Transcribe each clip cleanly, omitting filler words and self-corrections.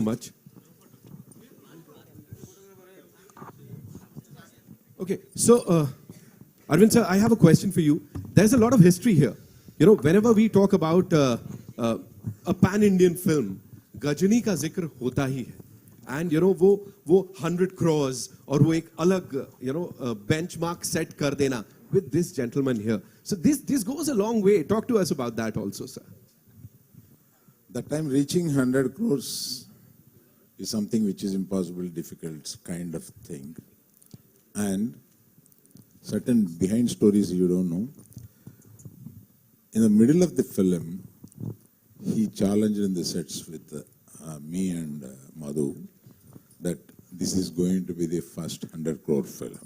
much. Okay, so Arvind sir, I have a question for you. There's a lot of history here. You know, whenever we talk about a pan-Indian film, Gajani का जिक्र होता ही है. And you know वो 100 crores और वो एक अलग benchmark set कर देना with this gentleman here. So this goes a long way. Talk to us about that also, sir. That time reaching 100 crores is something which is impossible, difficult kind of thing. And certain behind stories you don't know. In the middle of the film, he challenged in the sets with me and Madhu that this is going to be the first 100 crore film.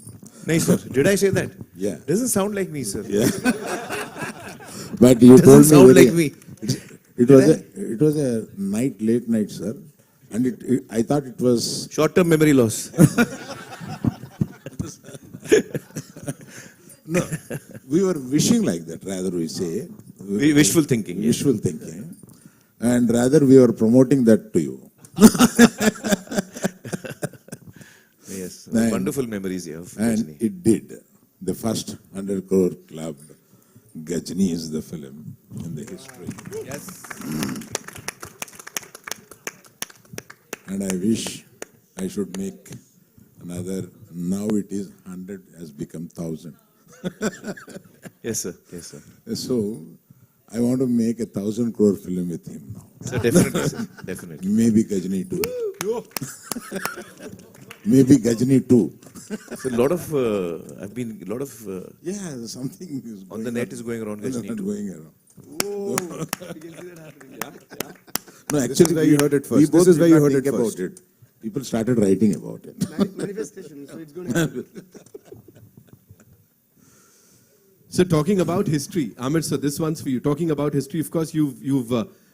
No, sir. Did I say that? Yeah. Doesn't sound like me, sir. Yeah. But you Doesn't told me sound very, like me. it was a late night, sir. And I thought it was... Short-term memory loss. No, we were wishing like that, rather we say. Wishful thinking. Yes. Wishful thinking. And rather we were promoting that to you. Yes. And- Wonderful memories here of And Gajani. it did. The first 100 crore club, Gajani is the film in the history. Yes. And I wish I should make another, now it is 100 has become 1000. Yes, sir. Yes, sir. So, I want to make 1,000 crore film with him now. So definitely, sir. Definitely. Maybe Gajani too. Maybe Gajani too. So a lot of Yeah, something is on going the net is going around Gajani Not too. going around. This No, is actually, where you heard it first. we both This is did where you not heard think it about first. it. People started writing about it. Manifestation, so it's going to happen. So talking about history, Amir sir, this one's for you. Talking about history, of course, you've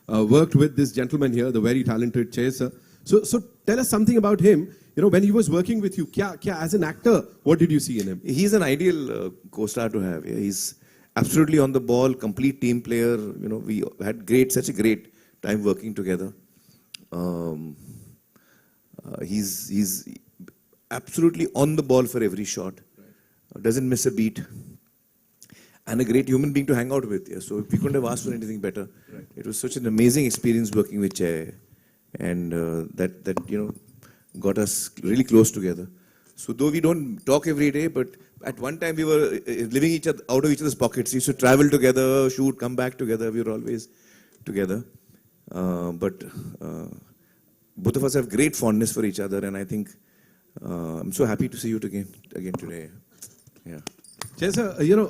worked with this gentleman here, the very talented Che sir. So tell us something about him. You know, when he was working with you, as an actor, what did you see in him? He's an ideal co-star to have. Yeah. He's absolutely on the ball, complete team player. You know, we had such a great time working together. He's absolutely on the ball for every shot. Doesn't miss a beat. And a great human being to hang out with. Yeah. So we couldn't have asked for anything better. Right. It was such an amazing experience working with Che, and that got us really close together. So though we don't talk every day, but at one time we were living out of each other's pockets. We used to travel together, shoot, come back together. We were always together. But both of us have great fondness for each other, and I think I'm so happy to see you again today. Yeah. जैसा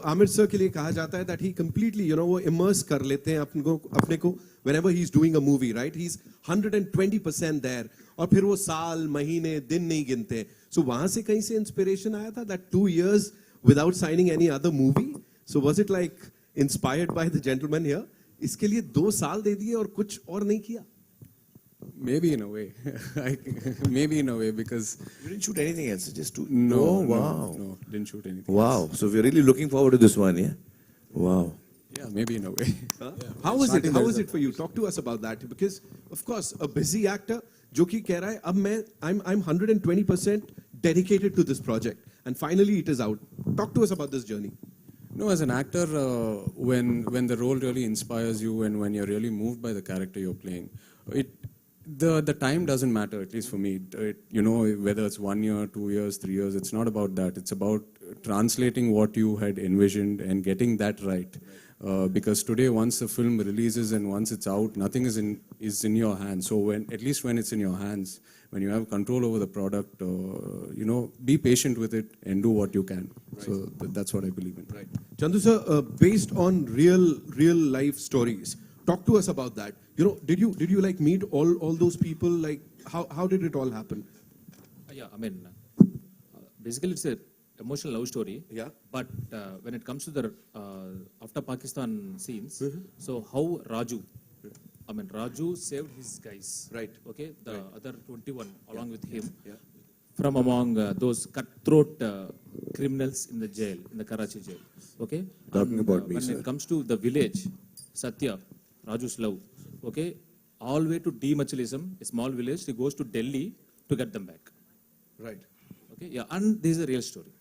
Aamir sir के लिए कहा जाता है that he completely वो immerse कर लेते हैं अपने को whenever he's doing a movie, right? He's 120% there और फिर वो साल महीने दिन नहीं गिनते. So वहां से कहीं से inspiration आया था that 2 years without signing any other movie. So was it like inspired by the gentleman here? इसके लिए 2 साल दे दिए और कुछ और नहीं किया? Maybe in a way. Maybe in a way, because... You didn't shoot anything else, just two? No, Oh, no, wow. no, didn't shoot anything. Wow. So we're really looking forward to this one, yeah? Wow. Yeah, maybe in a way. How was it? How was it for you? Talk to us about that, because of course a busy actor जो कि कह रहा है अब I'm 120% dedicated to this project, and finally it is out. Talk to us about this journey. No, as an actor, when the role really inspires you and when you're really moved by the character you're playing, the time doesn't matter, at least for me. Whether it's 1 year, 2 years, 3 years, it's not about that. It's about translating what you had envisioned and getting that right. Because today, once the film releases and once it's out, nothing is in your hands. So at least when it's in your hands, when you have control over the product, be patient with it and do what you can. Right. So that's what I believe in. Right. Chandu sir, based on real life stories, talk to us about that. Did you like meet all those people? Like how did it all happen? Yeah, I mean, basically it's a emotional love story. Yeah. But when it comes to the after Pakistan scenes, so how Raju saved his guys. Right. Okay, the other 21 along with him from among those cutthroat criminals in the jail, in the Karachi jail. Okay. Talking about me, when sir. it comes to the village, Satya, Raju's love. Okay. all the way to Machilism, a small village. He goes to Delhi to get them back. Right. Okay, yeah, and this is a real story.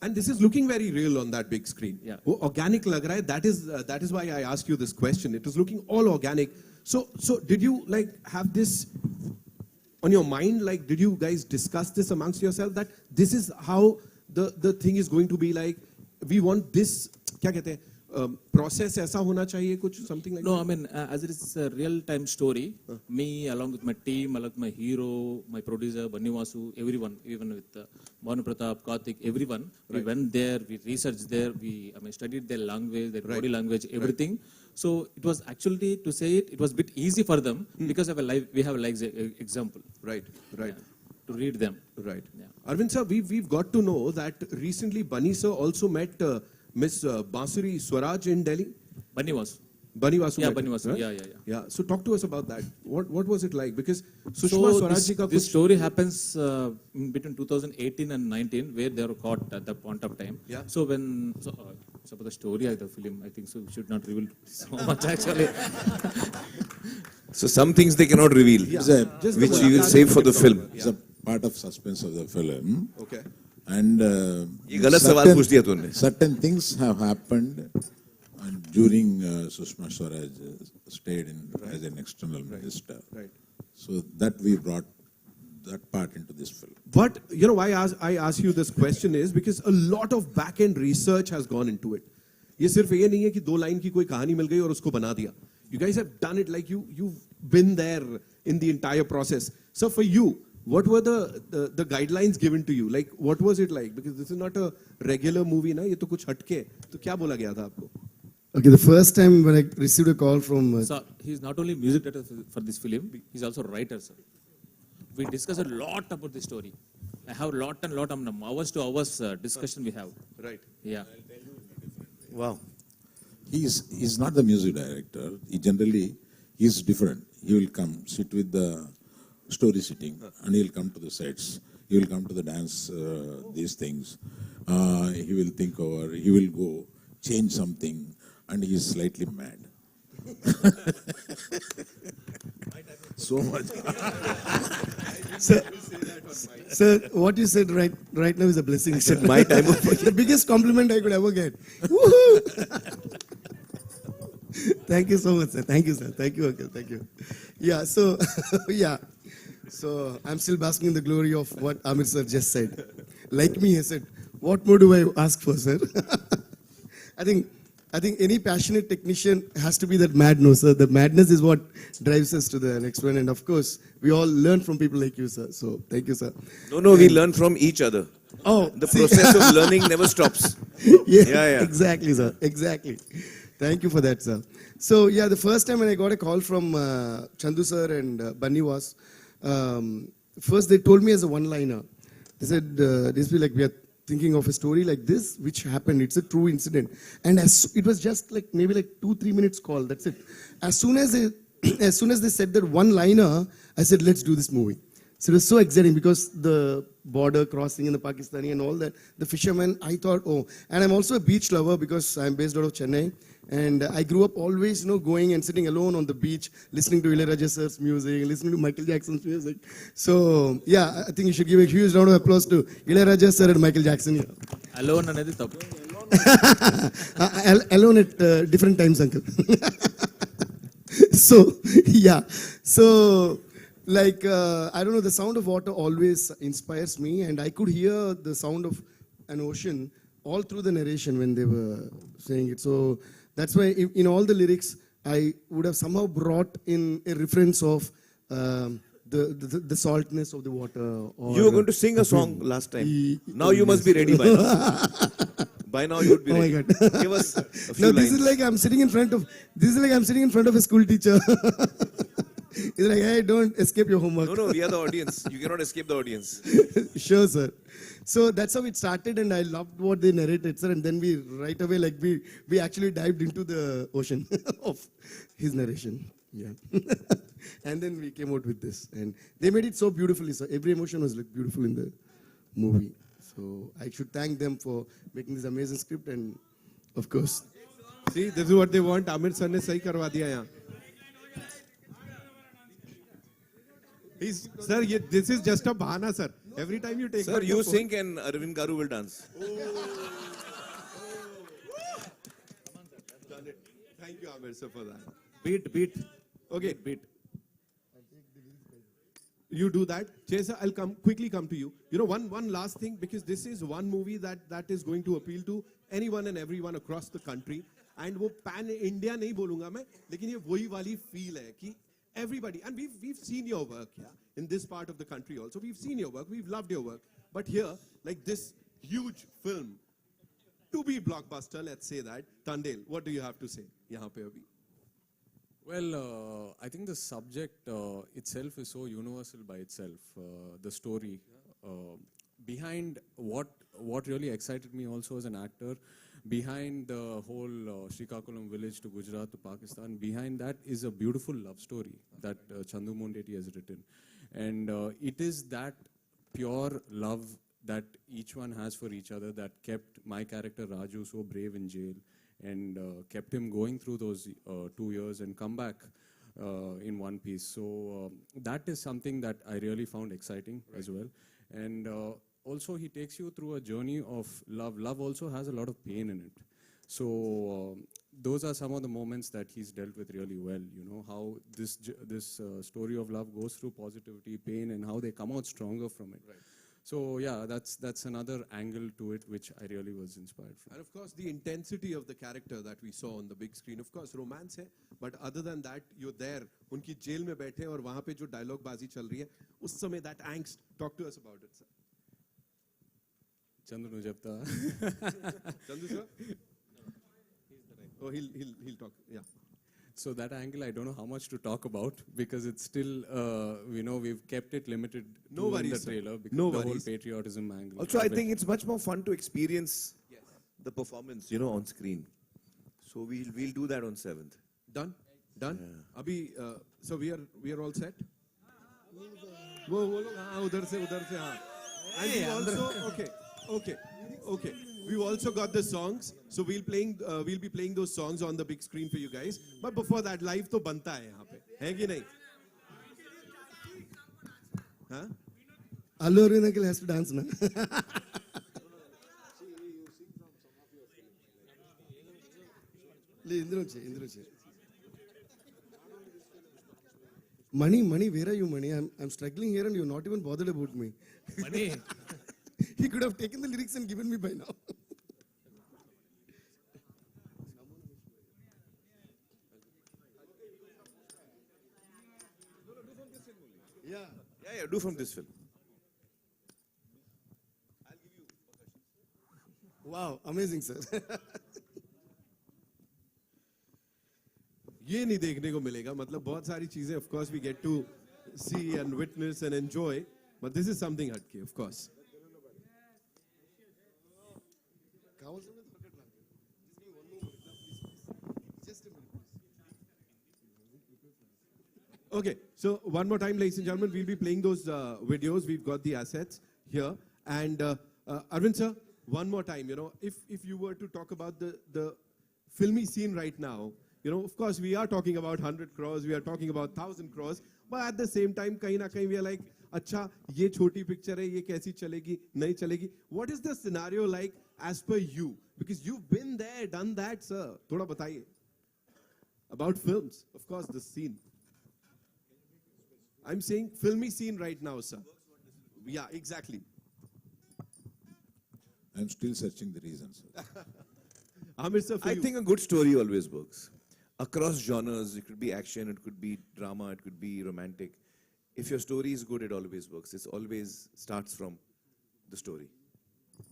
And this is looking very real on that big screen. Yeah. वो organic लग रहा है. That is why I asked you this question. It was looking all organic. So did you like have this on your mind? Like, did you guys discuss this amongst yourself that this is how the thing is going to be like? We want this. क्या कहते हैं? Process ऐसा होना चाहिए कुछ something like No, that? I mean, as it is a real-time story, me along with my team, along with my hero, my producer, Banni Vasu, everyone, even with Bhanu Pratap, Karthik, everyone, we went there, we researched there, studied their language, their body language, everything. So it was actually, to say it, it was a bit easy for them because of we have a live example. Right. To read them. Right. Yeah. Arvind sir, we've got to know that recently Bunny sir also met Miss Bansuri Swaraj in Delhi. Banni Vasu. Bunny Vasu. Yeah, met Banni her, Vasu. right? Yeah. Yeah. So talk to us about that. What was it like? Because Sushma So Swaraj ji ka this kuch- story happens in between 2018 and 19, where they were caught at that point of time. Yeah. So about the story of the film, I think so we should not reveal so much actually. So some things they cannot reveal, It's a, Just which the you will save for the film. it's a part of suspense of the film. Okay. And ये गलत सवाल पूछ दिया तूने. certain things have happened during Sushma Swaraj stayed as an external minister. Right. So that we brought that part into this film. But you know why I ask you this question is because a lot of back end research has gone into it. ये सिर्फ ये नहीं है कि दो line की कोई कहानी मिल गई और उसको बना दिया. You guys have done it like you've been there in the entire process. So for you, what were the guidelines given to you? Like what was it like? Because this is not a regular movie, ना ये तो कुछ हटके. तो क्या बोला गया था आपको? Okay, the first time when I received a call from So he's not only music director for this film, he's also writer, sir. We discuss a lot about the story. I have lot of hours to hours discussion we have. Right. Yeah. Wow. He's not the music director. He's different. He will come, sit with the story sitting, and he'll come to the sets. He will come to the dance, these things. He will think over, he will go, change something, and he is slightly mad. So much. Sir, what you said right now is a blessing. Sir. my time of- The biggest compliment I could ever get. Woohoo! Thank you so much, sir. Thank you, sir. Thank you, Uncle. Thank you. Yeah, so, yeah. So, I'm still basking in the glory of what Amir sir just said. Like me, he said, what more do I ask for, sir? I think any passionate technician has to be that mad, no, sir. The madness is what drives us to the next one. And of course, we all learn from people like you, sir. So, thank you, sir. No, we learn from each other. Oh, The see- process of learning never stops. Yeah. Exactly, sir. Exactly. Thank you for that, sir. So, yeah, the first time when I got a call from Chandu sir and Bunny was, first they told me as a one-liner. They said, this will like we are thinking of a story like this, which happened. It's a true incident. And it was just like maybe like 2-3 minutes call. That's it. As soon as they said that one-liner, I said, let's do this movie. So it was so exciting because the border crossing in the Pakistani and all that, the fishermen, I thought, oh, and I'm also a beach lover because I'm based out of Chennai. And I grew up always, going and sitting alone on the beach, listening to Ilayaraja sir's music, listening to Michael Jackson's music. So, yeah, I think you should give a huge round of applause to Ilayaraja sir and Michael Jackson. Yeah. Alone another top. Alone at different times, uncle. So, yeah. So, like, I don't know, the sound of water always inspires me, and I could hear the sound of an ocean all through the narration when they were saying it. So, that's why in all the lyrics, I would have somehow brought in a reference of the saltness of the water. Or You were going to sing a song last time. Now you must be ready by now. By now you would be Oh my ready. God. Give us a few No, lines. this is like I'm sitting in front of a school teacher. It's like, hey, don't escape your homework. No, we are the audience. You cannot escape the audience. Sure, sir. So that's how it started, and I loved what they narrated, sir. And then we right away, like we actually dived into the ocean of his narration. Yeah. And then we came out with this, and they made it so beautifully, sir. Every emotion was like beautiful in the movie. So I should thank them for making this amazing script, and of course. See, this is what they want. Amir sir ने सही करवा दिया यहाँ. He's, sir, this is just a bahana, sir. Every time you take Sir, out you your phone- sing and Arvind Garu will dance. Done it. Thank you, Amir, sir, for that. Beat. Okay, beat. You do that. Chesa, I'll quickly come to you. You know, one last thing, because this is one movie that is going to appeal to anyone and everyone across the country. And वो pan India नहीं बोलूँगा मैं, लेकिन ये वही वाली feel है कि everybody, and we've seen your work, yeah, in this part of the country also. We've seen your work, we've loved your work. But here, like this huge film, to be blockbuster, let's say that. Tandel, what do you have to say? यहाँ पे अभी. Well, I think the subject itself is so universal by itself. The story behind what really excited me also as an actor, behind the whole Srikakulam village to Gujarat to Pakistan, behind that is a beautiful love story that Chandu Mondeti has written, and it is that pure love that each one has for each other that kept my character Raju so brave in jail, and kept him going through those 2 years and come back in one piece. So that is something that I really found exciting as well. And also he takes you through a journey of love. Love also has a lot of pain in it. So those are some of the moments that he's dealt with really well. You know, how this story of love goes through positivity, pain, and how they come out stronger from it. Right. So yeah, that's another angle to it which I really was inspired from. And of course, the intensity of the character that we saw on the big screen, of course, romance है, but other than that, you're there, उनकी jail में बैठे और वहाँ पे जो dialogue बाजी चल रही है, उस समय that angst. Talk to us about it, sir. Chandru Nujapta. Chandu sir? Oh, he'll talk. Yeah. So that angle, I don't know how much to talk about because it's still, we've kept it limited No to in worries, the sir. trailer because No the whole worries. patriotism angle. Also, I of it. think it's much more fun to experience the performance, you know, on screen. So we'll do that on 7th. Done? Done? अभी, so we are all set? वो लोग हाँ उधर से हाँ. And we also okay. We've also got the songs, so we'll be playing those songs on the big screen for you guys. But before that, live तो बनता है यहाँ पे, है कि नहीं? हाँ? Allu Arvind uncle has to dance na. ఇందులో వచ్చే Mani, where are you, Mani? I'm struggling here and you're not even bothered about me. Mani. He could have taken the lyrics and given me by now. Yeah, do from this film. Wow, amazing, sir. ये नहीं देखने को मिलेगा मतलब बहुत सारी चीजें of course we get to see and witness and enjoy, but this is something हटके of course. Okay, so one more time, ladies and gentlemen, we'll be playing those videos. We've got the assets here, and Arvind sir, one more time. You know, if you were to talk about the filmy scene right now, you know, of course, we are talking about 100 crores, we are talking about 1,000 crores, but at the same time, kahin na kahin we are like, अच्छा, ये छोटी picture है, ये कैसी चलेगी, नहीं चलेगी. What is the scenario like as per you? Because you've been there, done that, sir. थोड़ा बताइए. About films, of course, the scene. I'm saying filmy scene right now, sir. Yeah, exactly. I'm still searching the reasons. Amir sir, for I you. think a good story always works. Across genres, it could be action, it could be drama, it could be romantic. If your story is good, it always works. It always starts from the story.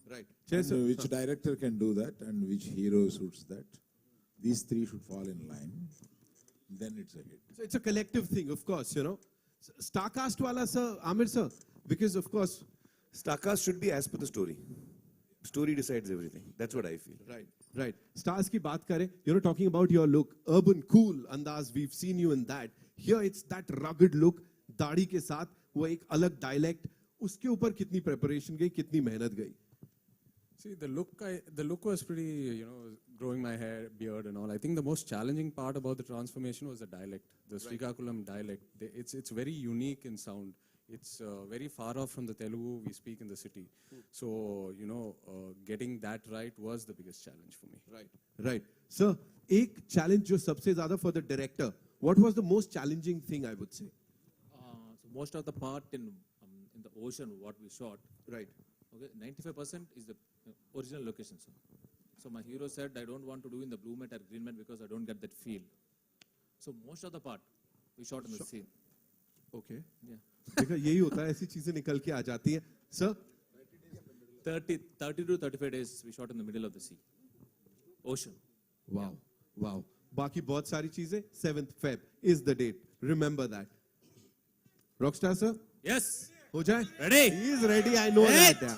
Right. And which director can do that and which hero suits that? These three should fall in line. Then it's a hit. So it's a collective thing, of course, you know. Starcast wala, sir, Amir sir, because of course. Starcast should be as per the story. Story decides everything. That's what I feel. Right. Stars की बात करें, you know, talking about your look, urban, cool, andaz, we've seen you in that. Here it's that rugged look, दाढ़ी के साथ, वो एक अलग dialect, उसके ऊपर कितनी preparation गई, कितनी मेहनत गई. See, the look was pretty, growing my hair, beard and all. I think the most challenging part about the transformation was the dialect, the Srikakulam dialect. It's very unique in sound. It's very far off from the Telugu we speak in the city. So, getting that right was the biggest challenge for me. Right. Sir, एक challenge जो सबसे ज़्यादा for the director. What was the most challenging thing, I would say? So most of the part in the ocean, what we shot, Right. okay, 95% is the original location. So my hero said, I don't want to do in the blue mat or green mat because I don't get that feel. So most of the part we shot in the sea. Okay. Yeah. देखा यही होता है, ऐसी चीजें निकल के आ जाती हैं. Sir, 30 to 35 days we shot in the middle of the sea. Ocean. wow. बाकी बहुत सारी चीजें 7th Feb is the date. Remember that. Rockstar sir, Yes. हो जाए? Ready? He is ready. I know that. Yeah.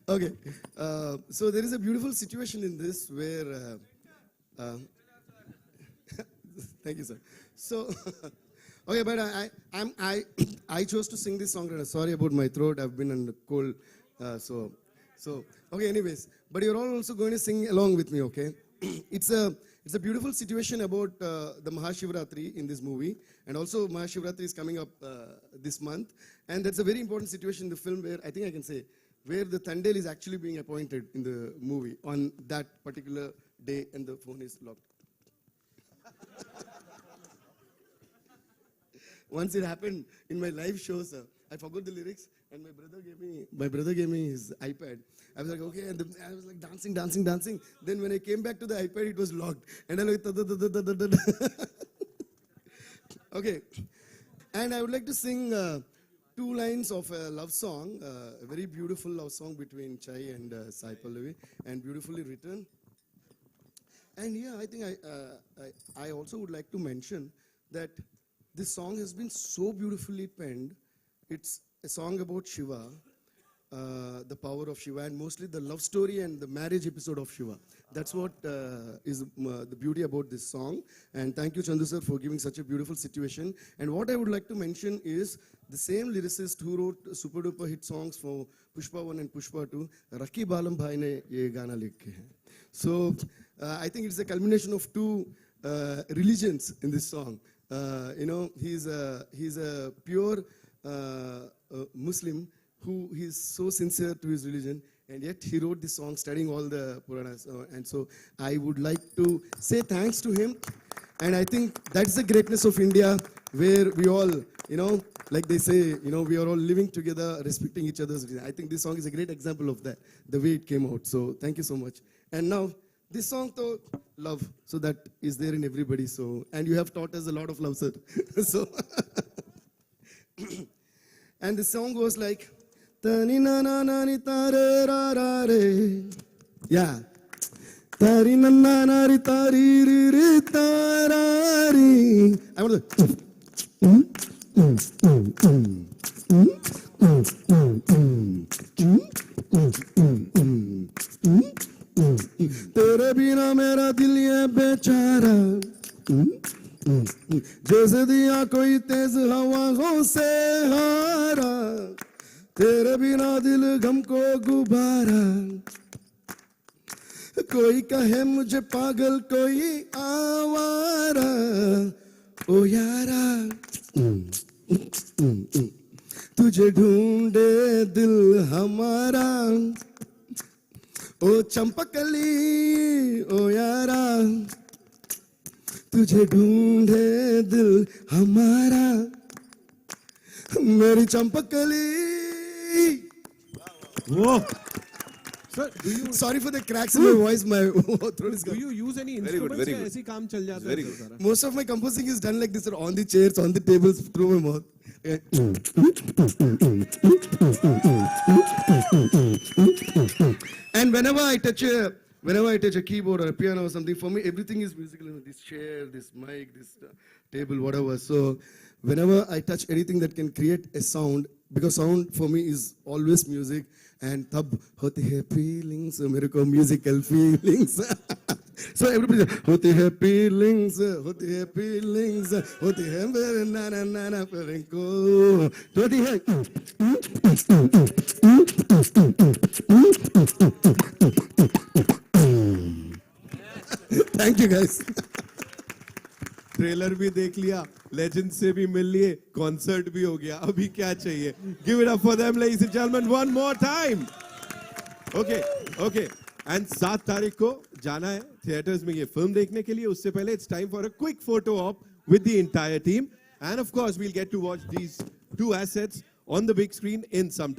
Okay, so there is a beautiful situation in this where, thank you, sir. So, okay, but I chose to sing this song. Sorry about my throat. I've been on the cold, so okay. Anyways, but you're all also going to sing along with me, okay? It's a beautiful situation about the Mahashivratri in this movie, and also Mahashivratri is coming up this month, and that's a very important situation in the film where I think I can say where the Thandel is actually being appointed in the movie on that particular day, and the phone is locked. Once it happened in my live shows, I forgot the lyrics, and my brother gave me his iPad. I was like, okay, and I was like dancing. Then when I came back to the iPad, it was locked, and I like, okay. And I would like to sing 2 lines of a love song, a very beautiful love song between Chai and Sai Pallavi, and beautifully written. And yeah, I think I also would like to mention that this song has been so beautifully penned. It's a song about Shiva, the power of Shiva, and mostly the love story and the marriage episode of Shiva. That's what is the beauty about this song. And thank you, Chandu sir, for giving such a beautiful situation. And what I would like to mention is the same lyricist who wrote super duper hit songs for Pushpa 1 and Pushpa 2, Rakhi Balam Bhai ne ye gana likhe hai. So I think it's a culmination of 2 religions in this song. He's a pure Muslim who is so sincere to his religion, and yet he wrote this song studying all the Puranas. And so I would like to say thanks to him. And I think that's the greatness of India, where we all, like they say, we are all living together, respecting each other's religion. I think this song is a great example of that, the way it came out. So thank you so much. And now, this song, though, love, so that is there in everybody. So, and you have taught us a lot of love, sir. So, and the song goes like, Tani na na na ni tare ra ra re, yeah. Tari na na na ri tari ri ri ta ra ri. I want to. तेरे बिना मेरा दिल ये बेचारा जैसे दिया कोई तेज हवाओं से हारा तेरे बिना दिल गम को गुबारा कोई कहे मुझे पागल कोई आवारा ओ यारा तुझे ढूंढे दिल हमारा ओ चंपकली ओ यारा तुझे ढूंढे दिल हमारा मेरी Champakali Whoa. Sir, do you Sorry for the cracks in my voice, my throat is do gone. you use any Very good, instruments very या good. ऐसे ही काम चल जाता Very है good. सारा? Most of my composing is done like this, sir, on the chairs, on the tables, through my mouth. And whenever I touch a keyboard or a piano or something, for me everything is musical. This chair, this mic, this table, whatever. So whenever I touch anything that can create a sound, because sound for me is always music, and tab hote hai feelings, mere ko musical feelings. So everybody, hote hai feelings, hote hai feelings, hote hai mere na na na na feeling ko, hote hai. guys. Trailer भी देख लिया, legend से भी मिल लिए, concert भी हो गया, अभी क्या चाहिए? Give it up for them ladies and gentleman one more time. Okay and 7 तारीख को जाना है थिएटर्स में ये फिल्म देखने के लिए. उससे पहले it's time for a quick photo op with the entire team, and of course we'll get to watch these 2 assets on the big screen in some time.